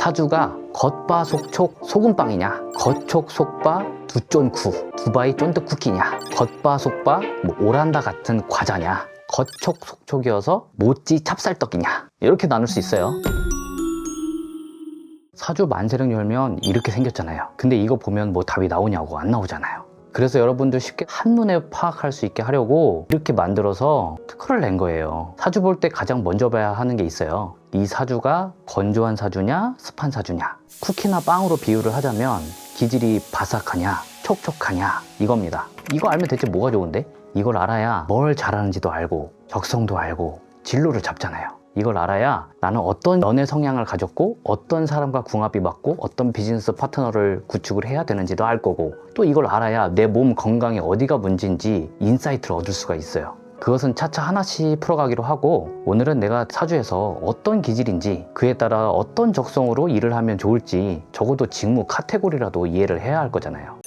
사주가 겉바 속촉 소금빵이냐, 겉촉 속바 두쫀쿠 두바이 쫀득 쿠키냐, 겉바 속바 오란다 같은 과자냐, 겉촉 속촉이어서 모찌 찹쌀떡이냐, 이렇게 나눌 수 있어요. 사주 만세력 열면 이렇게 생겼잖아요. 근데 이거 보면 뭐 답이 나오냐고, 안 나오잖아요. 그래서 여러분들 쉽게 한눈에 파악할 수 있게 하려고 이렇게 만들어서 특허를 낸 거예요. 사주 볼 때 가장 먼저 봐야 하는 게 있어요. 이 사주가 건조한 사주냐 습한 사주냐. 쿠키나 빵으로 비유를 하자면 기질이 바삭하냐 촉촉하냐 이겁니다. 이거 알면 대체 뭐가 좋은데? 이걸 알아야 뭘 잘하는지도 알고 적성도 알고 진로를 잡잖아요. 이걸 알아야 나는 어떤 연애 성향을 가졌고 어떤 사람과 궁합이 맞고 어떤 비즈니스 파트너를 구축을 해야 되는지도 알 거고, 또 이걸 알아야 내 몸 건강에 어디가 문제인지 인사이트를 얻을 수가 있어요. 그것은 차차 하나씩 풀어가기로 하고, 오늘은 내가 사주에서 어떤 기질인지 그에 따라 어떤 적성으로 일을 하면 좋을지 적어도 직무 카테고리라도 이해를 해야 할 거잖아요.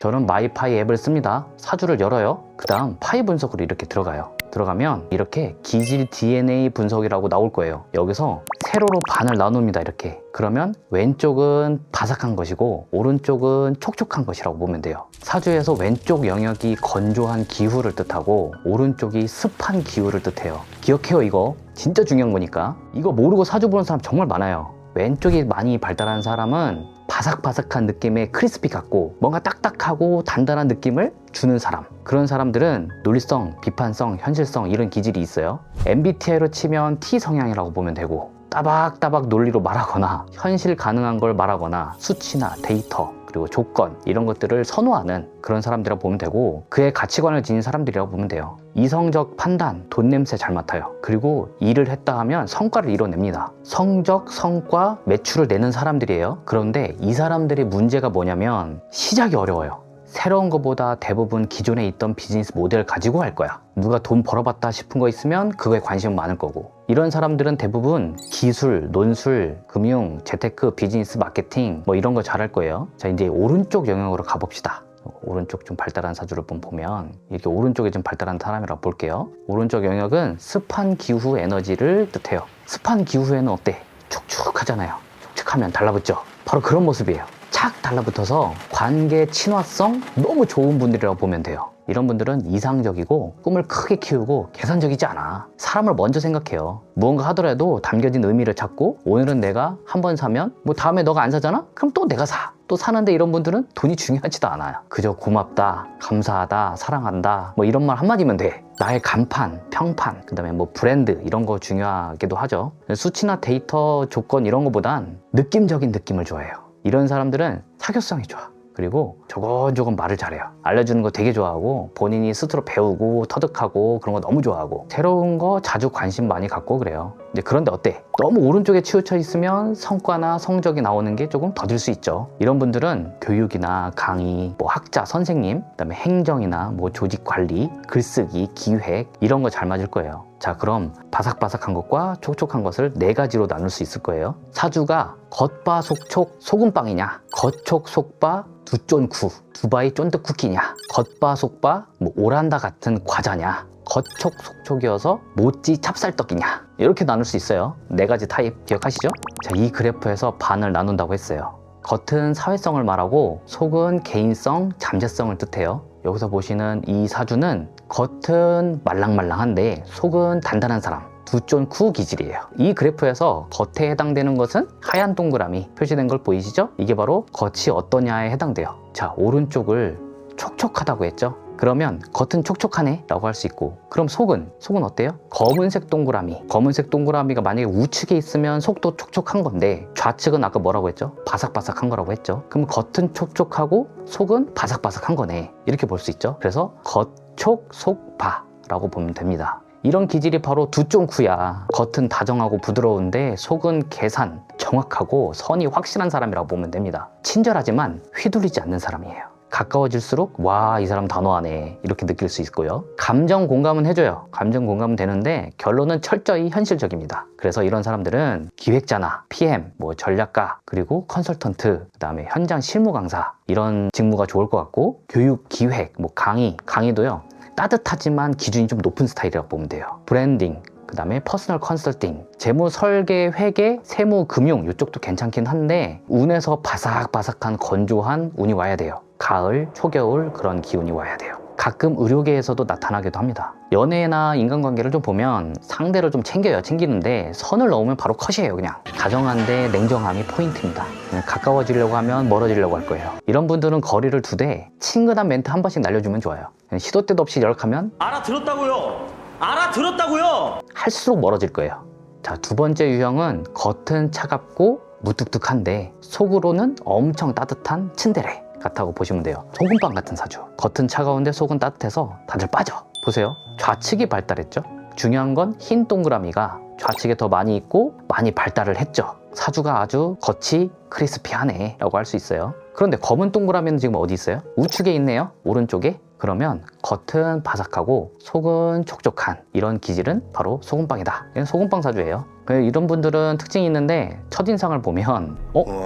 저는 마이파이 앱을 씁니다. 사주를 열어요. 그 다음 파이 분석으로 이렇게 들어가요. 들어가면 이렇게 기질 DNA 분석이라고 나올 거예요. 여기서 세로로 반을 나눕니다. 이렇게. 그러면 왼쪽은 바삭한 것이고 오른쪽은 촉촉한 것이라고 보면 돼요. 사주에서 왼쪽 영역이 건조한 기후를 뜻하고 오른쪽이 습한 기후를 뜻해요. 기억해요. 이거 진짜 중요한 거니까. 이거 모르고 사주 보는 사람 정말 많아요. 왼쪽이 많이 발달한 사람은 바삭바삭한 느낌의 크리스피 같고 뭔가 딱딱하고 단단한 느낌을 주는 사람, 그런 사람들은 논리성, 비판성, 현실성 이런 기질이 있어요. MBTI로 치면 T 성향이라고 보면 되고, 따박따박 논리로 말하거나 현실 가능한 걸 말하거나 수치나 데이터 그리고 조건 이런 것들을 선호하는 그런 사람들이라고 보면 되고, 그의 가치관을 지닌 사람들이라고 보면 돼요. 이성적 판단, 돈 냄새 잘 맡아요. 그리고 일을 했다 하면 성과를 이뤄냅니다. 성적, 성과, 매출을 내는 사람들이에요. 그런데 이 사람들의 문제가 뭐냐면 시작이 어려워요. 새로운 것보다 대부분 기존에 있던 비즈니스 모델을 가지고 할 거야. 누가 돈 벌어봤다 싶은 거 있으면 그거에 관심은 많을 거고, 이런 사람들은 대부분 기술, 논술, 금융, 재테크, 비즈니스, 마케팅 뭐 이런 거 잘할 거예요. 자, 이제 오른쪽 영역으로 가봅시다. 오른쪽 좀 발달한 사주를 보면 이렇게 오른쪽에 좀 발달한 사람이라고 볼게요. 오른쪽 영역은 습한 기후 에너지를 뜻해요. 습한 기후에는 어때? 축축하잖아요. 축축하면 달라붙죠. 바로 그런 모습이에요. 착 달라붙어서 관계 친화성 너무 좋은 분들이라고 보면 돼요. 이런 분들은 이상적이고 꿈을 크게 키우고 계산적이지 않아. 사람을 먼저 생각해요. 무언가 하더라도 담겨진 의미를 찾고, 오늘은 내가 한 번 사면 뭐 다음에 너가 안 사잖아? 그럼 또 내가 사. 또 사는데 이런 분들은 돈이 중요하지도 않아요. 그저 고맙다, 감사하다, 사랑한다 뭐 이런 말 한마디면 돼. 나의 간판, 평판, 그 다음에 뭐 브랜드 이런 거 중요하기도 하죠. 수치나 데이터, 조건 이런 거보단 느낌적인 느낌을 좋아해요. 이런 사람들은 사교성이 좋아. 그리고 조곤조곤 말을 잘해요. 알려주는 거 되게 좋아하고, 본인이 스스로 배우고 터득하고 그런 거 너무 좋아하고, 새로운 거 자주 관심 많이 갖고 그래요. 이제 그런데 어때? 너무 오른쪽에 치우쳐 있으면 성과나 성적이 나오는 게 조금 더딜 수 있죠. 이런 분들은 교육이나 강의, 뭐 학자, 선생님, 그다음에 행정이나 뭐 조직 관리, 글쓰기, 기획 이런 거 잘 맞을 거예요. 자, 그럼 바삭바삭한 것과 촉촉한 것을 네 가지로 나눌 수 있을 거예요. 사주가 겉바 속촉 소금빵이냐, 겉촉 속바 두쫀쿠 두바이 쫀득 쿠키냐, 겉바 속바 오란다 같은 과자냐, 겉촉 속촉이어서 모찌 찹쌀떡이냐, 이렇게 나눌 수 있어요. 네 가지 타입 기억하시죠? 자, 이 그래프에서 반을 나눈다고 했어요. 겉은 사회성을 말하고 속은 개인성, 잠재성을 뜻해요. 여기서 보시는 이 사주는 겉은 말랑말랑한데 속은 단단한 사람, 두쫀쿠 기질이에요. 이 그래프에서 겉에 해당되는 것은 하얀 동그라미 표시된 걸 보이시죠? 이게 바로 겉이 어떠냐에 해당돼요. 자, 오른쪽을 촉촉하다고 했죠? 그러면 겉은 촉촉하네 라고 할 수 있고, 그럼 속은 어때요? 검은색 동그라미가 만약에 우측에 있으면 속도 촉촉한 건데, 좌측은 아까 뭐라고 했죠? 바삭바삭한 거라고 했죠. 그럼 겉은 촉촉하고 속은 바삭바삭한 거네, 이렇게 볼 수 있죠. 그래서 겉촉 속바 라고 보면 됩니다. 이런 기질이 바로 두쫀쿠야. 겉은 다정하고 부드러운데 속은 계산, 정확하고 선이 확실한 사람이라고 보면 됩니다. 친절하지만 휘둘리지 않는 사람이에요. 가까워질수록 와, 이 사람 단호하네 이렇게 느낄 수 있고요. 감정 공감은 해줘요. 감정 공감은 되는데 결론은 철저히 현실적입니다. 그래서 이런 사람들은 기획자나 PM, 뭐 전략가, 그리고 컨설턴트, 그 다음에 현장 실무 강사 이런 직무가 좋을 것 같고, 교육, 기획, 뭐 강의도요 따뜻하지만 기준이 좀 높은 스타일이라고 보면 돼요. 브랜딩, 그 다음에 퍼스널 컨설팅, 재무 설계, 회계, 세무, 금융 이쪽도 괜찮긴 한데 운에서 바삭바삭한 건조한 운이 와야 돼요. 가을, 초겨울 그런 기운이 와야 돼요. 가끔 의료계에서도 나타나기도 합니다. 연애나 인간관계를 좀 보면 상대를 좀 챙기는데 선을 넘으면 바로 컷이에요. 그냥 다정한데 냉정함이 포인트입니다. 그냥 가까워지려고 하면 멀어지려고 할 거예요. 이런 분들은 거리를 두되 친근한 멘트 한 번씩 날려주면 좋아요. 시도 때도 없이 연락하면 알아들었다고요. 알아들었다고요. 할수록 멀어질 거예요. 자, 두 번째 유형은 겉은 차갑고 무뚝뚝한데 속으로는 엄청 따뜻한 츤데레 같다고 보시면 돼요. 소금빵 같은 사주. 겉은 차가운데 속은 따뜻해서 다들 빠져. 보세요. 좌측이 발달했죠. 중요한 건 흰 동그라미가 좌측에 더 많이 있고 많이 발달을 했죠. 사주가 아주 겉이 크리스피하네 라고 할 수 있어요. 그런데 검은 동그라미는 지금 어디 있어요? 우측에 있네요. 오른쪽에. 그러면 겉은 바삭하고 속은 촉촉한 이런 기질은 바로 소금빵이다. 이건 소금빵 사주예요. 이런 분들은 특징이 있는데 첫인상을 보면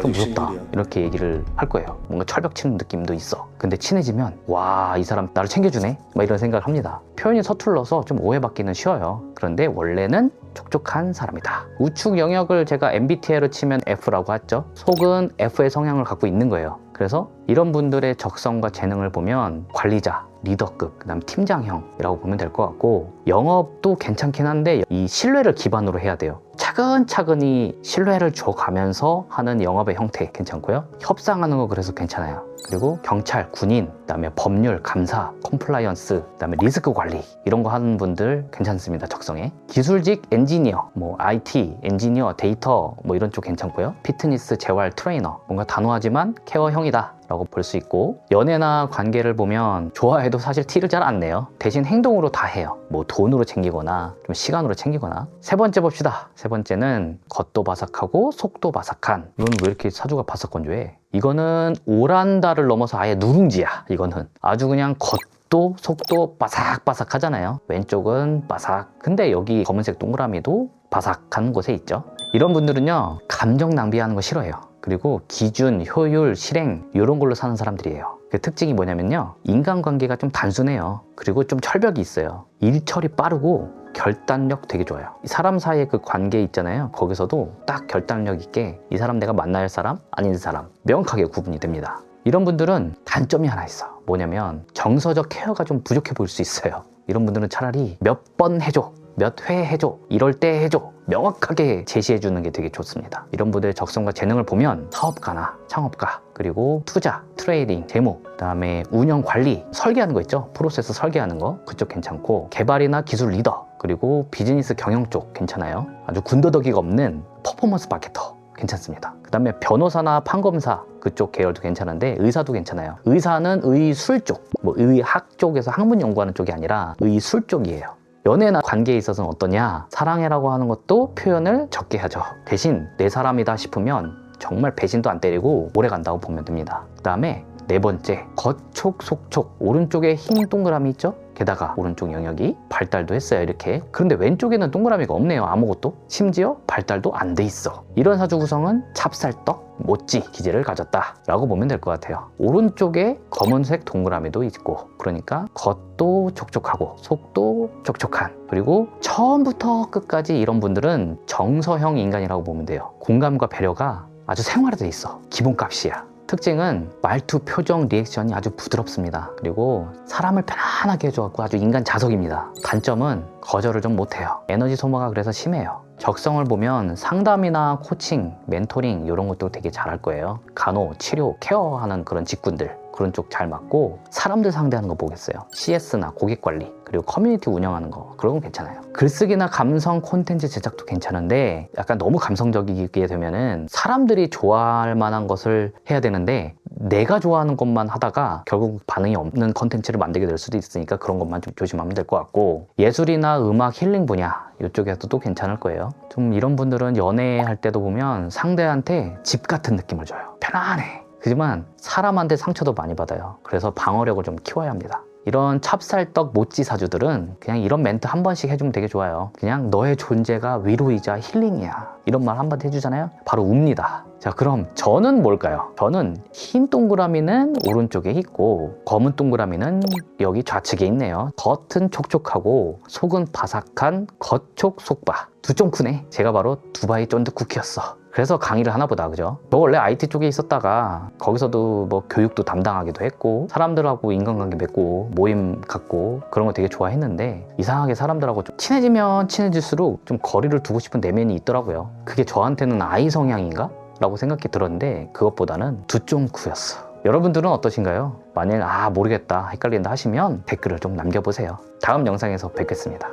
좀 무섭다 이렇게 얘기를 할 거예요. 뭔가 철벽 치는 느낌도 있어. 근데 친해지면 와, 이 사람 나를 챙겨주네 막 이런 생각을 합니다. 표현이 서툴러서 좀 오해받기는 쉬워요. 그런데 원래는 촉촉한 사람이다. 우측 영역을 제가 MBTI로 치면 F라고 했죠. 속은 F의 성향을 갖고 있는 거예요. 그래서 이런 분들의 적성과 재능을 보면 관리자, 리더급, 그 다음 팀장형이라고 보면 될 것 같고, 영업도 괜찮긴 한데 이 신뢰를 기반으로 해야 돼요. 차근차근히 신뢰를 줘가면서 하는 영업의 형태 괜찮고요. 협상하는 거 그래서 괜찮아요. 그리고 경찰, 군인, 그다음에 법률, 감사, 컴플라이언스, 그다음에 리스크 관리 이런 거 하는 분들 괜찮습니다. 적성에. 기술직, 엔지니어, 뭐 IT, 엔지니어, 데이터 뭐 이런 쪽 괜찮고요. 피트니스, 재활, 트레이너 뭔가 단호하지만 케어형이다 라고 볼 수 있고, 연애나 관계를 보면 좋아해도 사실 티를 잘 안 내요. 대신 행동으로 다 해요. 뭐 돈으로 챙기거나 좀 시간으로 챙기거나. 세 번째 봅시다. 세 번째는 겉도 바삭하고 속도 바삭한. 이건 왜 이렇게 사주가 바삭건조해? 이거는 오란다를 넘어서 아예 누룽지야. 이거는 아주 그냥 겉도 속도 바삭바삭 하잖아요. 왼쪽은 바삭. 근데 여기 검은색 동그라미도 바삭한 곳에 있죠. 이런 분들은요, 감정 낭비하는 거 싫어해요. 그리고 기준, 효율, 실행 이런 걸로 사는 사람들이에요. 그 특징이 뭐냐면요, 인간관계가 좀 단순해요. 그리고 좀 철벽이 있어요. 일 처리 빠르고 결단력 되게 좋아요. 사람 사이의 그 관계 있잖아요. 거기서도 딱 결단력 있게 이 사람 내가 만나야 할 사람, 아닌 사람 명확하게 구분이 됩니다. 이런 분들은 단점이 하나 있어. 뭐냐면 정서적 케어가 좀 부족해 보일 수 있어요. 이런 분들은 차라리 몇 번 해줘, 몇 회 해줘, 이럴 때 해줘 명확하게 제시해 주는 게 되게 좋습니다. 이런 분들의 적성과 재능을 보면 사업가나 창업가, 그리고 투자, 트레이딩, 재무, 그다음에 운영 관리, 설계하는 거 있죠. 프로세스 설계하는 거 그쪽 괜찮고, 개발이나 기술 리더, 그리고 비즈니스 경영 쪽 괜찮아요. 아주 군더더기가 없는 퍼포먼스 마케터 괜찮습니다. 그 다음에 변호사나 판검사 그쪽 계열도 괜찮은데, 의사도 괜찮아요. 의사는 의술 쪽, 뭐 의학 쪽에서 학문 연구하는 쪽이 아니라 의술 쪽이에요. 연애나 관계에 있어서는 어떠냐? 사랑해라고 하는 것도 표현을 적게 하죠. 대신 내 사람이다 싶으면 정말 배신도 안 때리고 오래 간다고 보면 됩니다. 그 다음에 네 번째, 겉촉, 속촉. 오른쪽에 흰 동그라미 있죠? 게다가 오른쪽 영역이 발달도 했어요, 이렇게. 그런데 왼쪽에는 동그라미가 없네요, 아무것도. 심지어 발달도 안 돼 있어. 이런 사주 구성은 찹쌀떡, 모찌 기질을 가졌다 라고 보면 될 것 같아요. 오른쪽에 검은색 동그라미도 있고, 그러니까 겉도 촉촉하고 속도 촉촉한, 그리고 처음부터 끝까지 이런 분들은 정서형 인간이라고 보면 돼요. 공감과 배려가 아주 생활화돼 있어. 기본값이야. 특징은 말투, 표정, 리액션이 아주 부드럽습니다. 그리고 사람을 편안하게 해줘갖고 아주 인간 자석입니다. 단점은 거절을 좀 못해요. 에너지 소모가 그래서 심해요. 적성을 보면 상담이나 코칭, 멘토링 이런 것도 되게 잘할 거예요. 간호, 치료, 케어하는 그런 직군들 그런 쪽 잘 맞고, 사람들 상대하는 거 보겠어요. CS나 고객관리, 그리고 커뮤니티 운영하는 거 그런 건 괜찮아요. 글쓰기나 감성 콘텐츠 제작도 괜찮은데, 약간 너무 감성적이게 되면은 사람들이 좋아할 만한 것을 해야 되는데 내가 좋아하는 것만 하다가 결국 반응이 없는 콘텐츠를 만들게 될 수도 있으니까 그런 것만 좀 조심하면 될 것 같고, 예술이나 음악, 힐링 분야 이쪽에서도 괜찮을 거예요. 좀 이런 분들은 연애할 때도 보면 상대한테 집 같은 느낌을 줘요. 편안해. 하지만 사람한테 상처도 많이 받아요. 그래서 방어력을 좀 키워야 합니다. 이런 찹쌀떡 모찌 사주들은 그냥 이런 멘트 한 번씩 해주면 되게 좋아요. 그냥 너의 존재가 위로이자 힐링이야. 이런 말 한마디 해주잖아요. 바로 웁니다. 자, 그럼 저는 뭘까요? 저는 흰 동그라미는 오른쪽에 있고 검은 동그라미는 여기 좌측에 있네요. 겉은 촉촉하고 속은 바삭한 겉촉 속바. 두 좀 크네. 제가 바로 두바이 쫀득 쿠키였어. 그래서 강의를 하나 보다, 그죠? 저 원래 IT 쪽에 있었다가 거기서도 뭐 교육도 담당하기도 했고 사람들하고 인간관계 맺고 모임 갖고 그런 거 되게 좋아했는데 이상하게 사람들하고 좀 친해지면 친해질수록 좀 거리를 두고 싶은 내면이 있더라고요. 그게 저한테는 아이 성향인가? 라고 생각이 들었는데 그것보다는 두쫑쿠였어. 여러분들은 어떠신가요? 만일 모르겠다, 헷갈린다 하시면 댓글을 좀 남겨보세요. 다음 영상에서 뵙겠습니다.